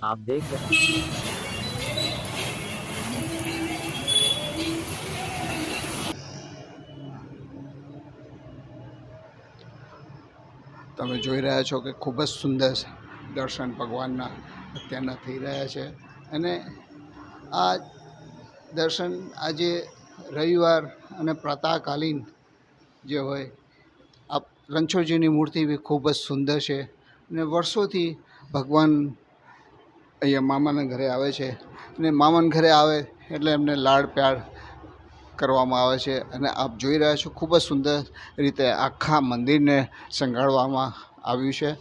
आप देख रहे તમે જોઈ રહ્યા છો કે ખૂબ જ સુંદર દર્શન ભગવાનના અત્યારના થઈ રહ્યા છે અને આ દર્શન આજે રવિવાર અને પ્રાતઃકાલીન જે હોય આ રણછોડજીની મૂર્તિ બી ખૂબ જ સુંદર છે અને વર્ષોથી ભગવાન અહીંયા મામાના ઘરે આવે છે અને મામાના ઘરે આવે એટલે એમને લાડ પ્યાર કરવામાં આવે છે અને આપ જોઈ રહ્યા છો ખૂબ જ સુંદર રીતે આખા મંદિરને શણગારવામાં આવ્યું છે.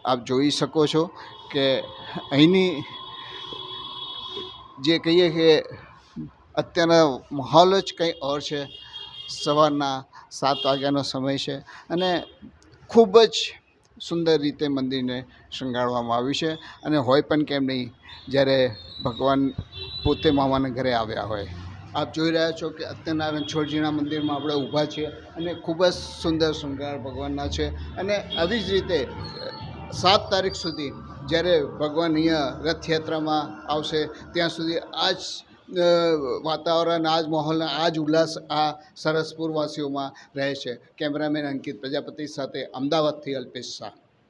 આપ જોઈ શકો છો કે અહીંની જે કહીએ કે અત્યારના માહોલ જ કંઈ ઓર છે. સવારના 7 વાગ્યાનો સમય છે અને ખૂબ જ સુંદર રીતે મંદિરને શણગારવામાં આવ્યું છે અને હોય પણ કેમ નહીં જ્યારે ભગવાન પોતે મામાના ઘરે આવ્યા હોય. આપ જોઈ રહ્યા છો કે અત્યારના રણછોડજીના મંદિરમાં આપણે ઊભા છીએ અને ખૂબ જ સુંદર શૃંગાર ભગવાનના છે અને આવી જ રીતે 7 તારીખ સુધી જ્યારે ભગવાન અહીંયા રથયાત્રામાં આવશે ત્યાં સુધી આ જ વાતાવરણ, આ જ માહોલ, આ જ ઉલ્લાસ આ સરસપુરવાસીઓમાં રહે છે. કેમેરામેન અંકિત પ્રજાપતિ સાથે અમદાવાદથી અલ્પેશ શાહ.